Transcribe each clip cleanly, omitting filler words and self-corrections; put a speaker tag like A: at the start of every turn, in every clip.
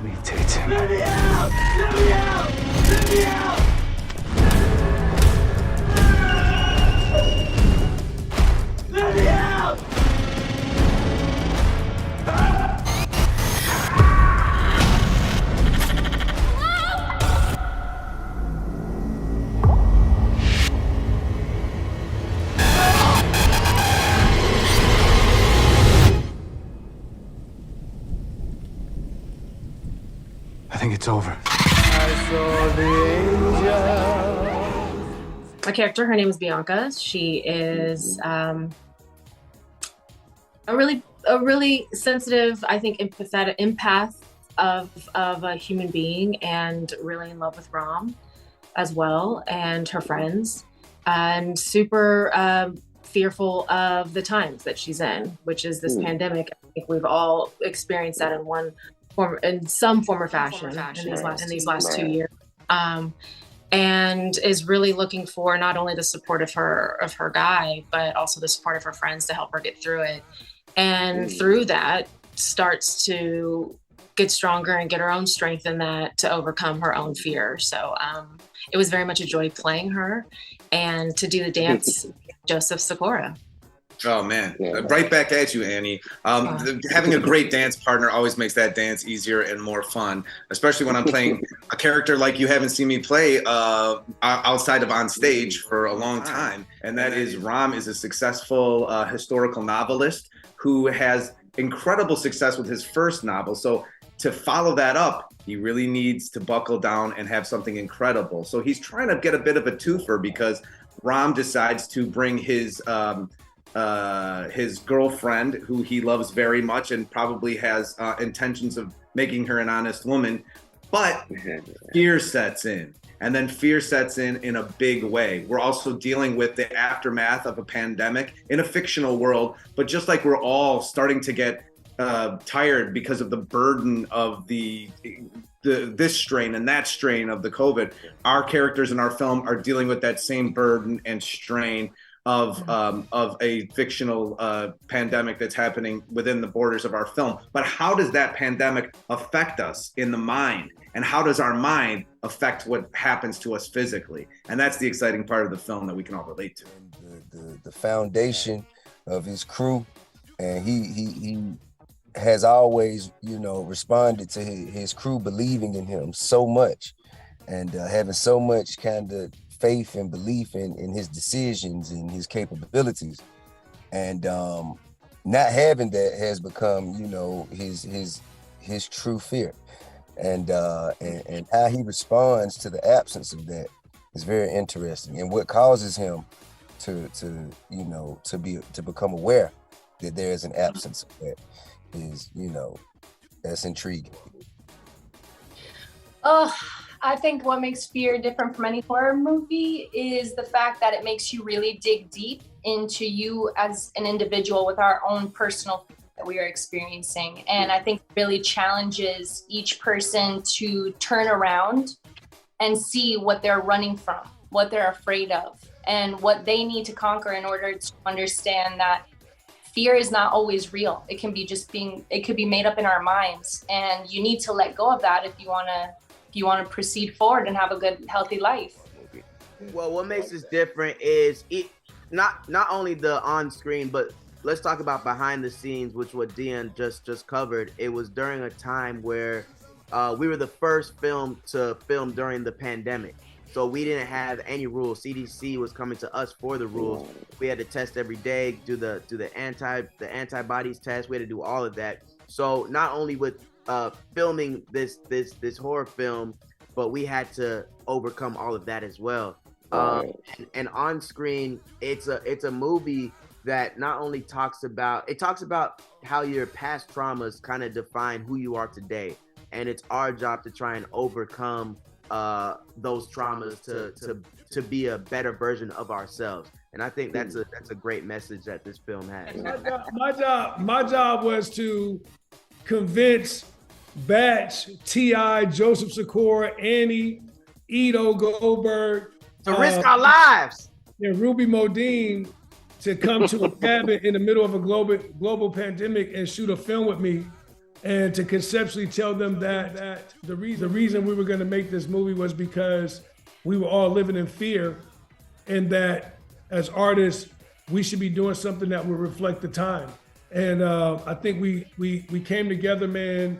A: Me takes him.
B: Let me out! Let me out! Let me out! Let me out!
A: I think it's over.
B: I saw the angel.
C: My character, her name is Bianca. She is a really sensitive, I think, empathetic empath of a human being, and really in love with Rom as well, and her friends, and super fearful of the times that she's in, which is this pandemic. I think we've all experienced that in one form, in some form or fashion, in these last 2 years. And is really looking for not only the support of her guy, but also the support of her friends to help her get through it. And through that, starts to get stronger and get her own strength in that to overcome her own fear. So it was very much a joy playing her, and to do the dance, Joseph Sikora.
D: Oh man, right back at you, Annie. Having a great dance partner always makes that dance easier and more fun, especially when I'm playing a character like you haven't seen me play outside of on stage for a long time. And that is Rom is a successful historical novelist who has incredible success with his first novel. So to follow that up, he really needs to buckle down and have something incredible. So he's trying to get a bit of a twofer, because Rom decides to bring his girlfriend, who he loves very much and probably has intentions of making her an honest woman, but fear sets in. And then fear sets in a big way. We're also dealing with the aftermath of a pandemic in a fictional world, but just like we're all starting to get tired because of the burden of this strain and that strain of the COVID, our characters in our film are dealing with that same burden and strain of a fictional pandemic that's happening within the borders of our film. But how does that pandemic affect us in the mind? And how does our mind affect what happens to us physically? And that's the exciting part of the film that we can all relate to.
E: The foundation of his crew, and he has always, responded to his crew believing in him so much, and having so much kind of faith and belief in his decisions and his capabilities, and not having that has become, his true fear, and how he responds to the absence of that is very interesting, and what causes him to become aware that there is an absence of that is, that's intriguing.
F: I think what makes fear different from any horror movie is the fact that it makes you really dig deep into you as an individual with our own personal fear that we are experiencing. And I think it really challenges each person to turn around and see what they're running from, what they're afraid of, and what they need to conquer in order to understand that fear is not always real. It can be it could be made up in our minds. And you need to let go of that if you want to proceed forward and have a good, healthy life.
G: Well, what makes this different is not only the on-screen, but let's talk about behind the scenes, which what Deon just covered. It was during a time where we were the first film to film during the pandemic. So we didn't have any rules. CDC was coming to us for the rules. We had to test every day, do the antibodies test. We had to do all of that. So not only with filming this horror film, but we had to overcome all of that as well. And on screen, it's a movie that not only talks about how your past traumas kind of define who you are today, and it's our job to try and overcome those traumas to be a better version of ourselves. And I think that's a great message that this film has.
H: My job was to convince Batch, T.I, Joseph Sikora, Annie, Iddo Goldber,
G: to risk our lives,
H: and Ruby Modine to come to a cabin in the middle of a global pandemic and shoot a film with me and to conceptually tell them that the reason we were going to make this movie was because we were all living in fear, and that as artists, we should be doing something that would reflect the time. And I think we came together, man,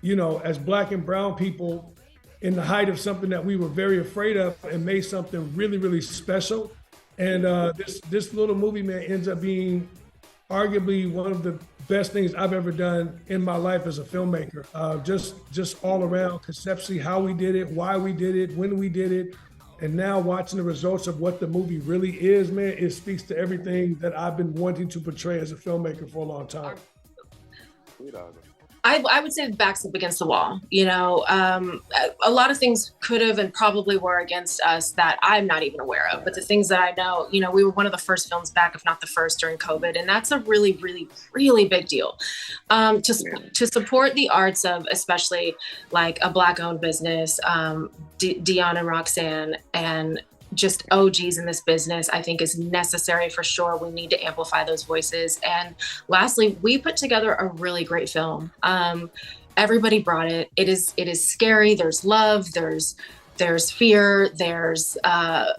H: you know, as Black and brown people in the height of something that we were very afraid of, and made something really, really special. And this little movie, man, ends up being arguably one of the best things I've ever done in my life as a filmmaker. Just all around, conceptually, how we did it, why we did it, when we did it. And now watching the results of what the movie really is, man, it speaks to everything that I've been wanting to portray as a filmmaker for a long time.
C: I would say the back's up against the wall. You know, a lot of things could have and probably were against us that I'm not even aware of. But the things that I know, you know, we were one of the first films back, if not the first, during COVID. And that's a really, really, really big deal. To support the arts of especially like a Black-owned business, Deon and Roxanne, and just OGs in this business, I think is necessary for sure. We need to amplify those voices. And lastly, we put together a really great film. Everybody brought it. It is scary. There's love. There's fear. There's I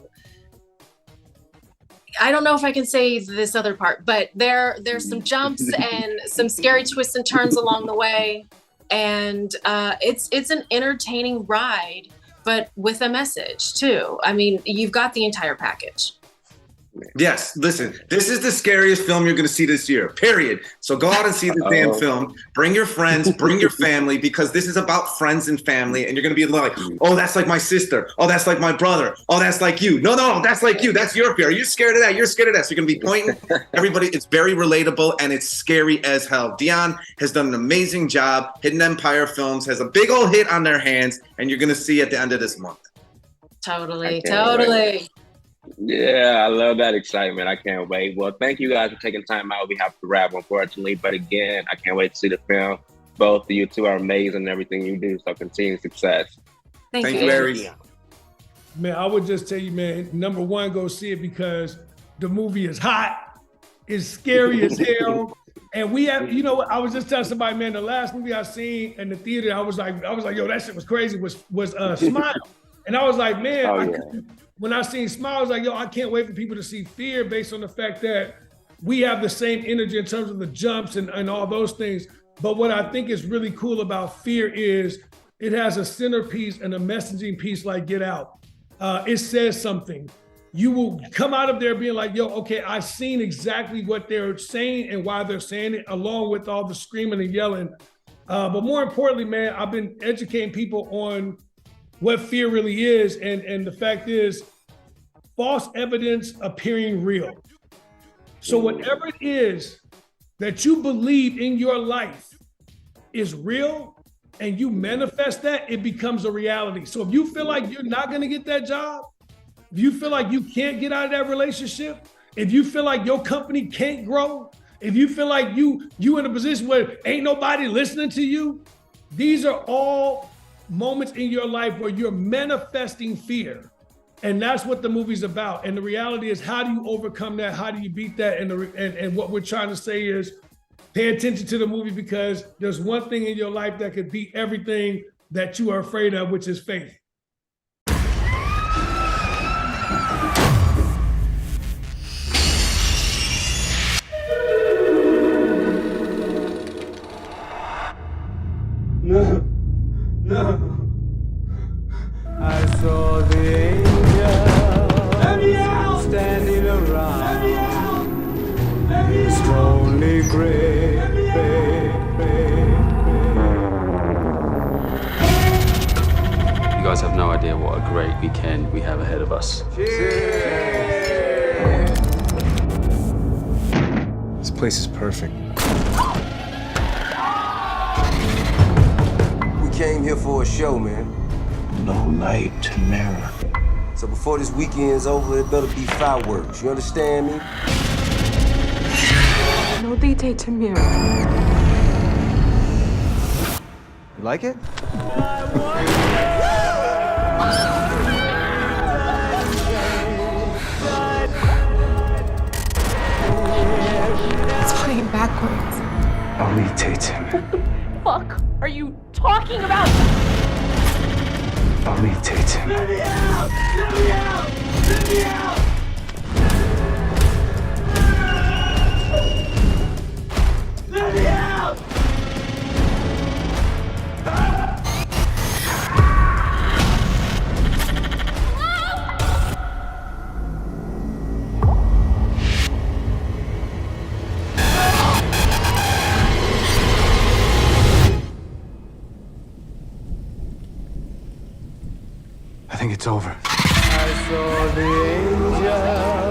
C: don't know if I can say this other part, but there's some jumps and some scary twists and turns along the way. And it's an entertaining ride, but with a message too. I mean, you've got the entire package.
D: Yes, listen, this is the scariest film you're going to see this year, period. So go out and see the damn film. Bring your friends, bring your family, because this is about friends and family. And you're going to be like, oh, that's like my sister. Oh, that's like my brother. Oh, that's like you. No, that's like you. That's your fear. Are you scared of that? You're scared of that. So you're going to be pointing. Everybody, it's very relatable and it's scary as hell. Deon has done an amazing job. Hidden Empire Films has a big old hit on their hands, and you're going to see at the end of this month.
C: Totally.
I: Yeah, I love that excitement. I can't wait. Well, thank you guys for taking time out. We have to wrap, unfortunately. But again, I can't wait to see the film. Both of you two are amazing in everything you do. So continued success.
C: Thank
D: you, Aries.
H: Man, I would just tell you, man, number one, go see it because the movie is hot. It's scary as hell. And we have, you know, I was just telling somebody, man, the last movie I seen in the theater, I was like, yo, that shit was crazy, was Smile. And I was like, man, when I seen Smile, I was like, yo, I can't wait for people to see Fear based on the fact that we have the same energy in terms of the jumps and all those things. But what I think is really cool about Fear is it has a centerpiece and a messaging piece like Get Out. It says something. You will come out of there being like, yo, okay, I've seen exactly what they're saying and why they're saying it, along with all the screaming and yelling. But more importantly, man, I've been educating people on what fear really is. And the fact is, false evidence appearing real. So whatever it is that you believe in your life is real and you manifest that, it becomes a reality. So if you feel like you're not gonna get that job, if you feel like you can't get out of that relationship, if you feel like your company can't grow, if you feel like you in a position where ain't nobody listening to you, these are all moments in your life where you're manifesting fear. And that's what the movie's about. And the reality is, how do you overcome that? How do you beat that? And what we're trying to say is, pay attention to the movie, because there's one thing in your life that could beat everything that you are afraid of, which is faith.
B: No. I saw the angels standing around. Slowly gray.
J: You guys have no idea what a great weekend we have ahead of us.
B: Cheers.
A: This place is perfect.
E: We came here for a show, man.
A: No light to mirror.
E: So before this weekend's over, it better be fireworks. You understand me?
K: No detail to mirror.
B: You like it?
K: It's playing backwards.
A: I'll meditate him.
K: fuck are you talking about?
A: I'll leave Tatum.
K: Let me out! Let me out! Let me out! Let me out!
A: I think it's over.
B: I saw the angel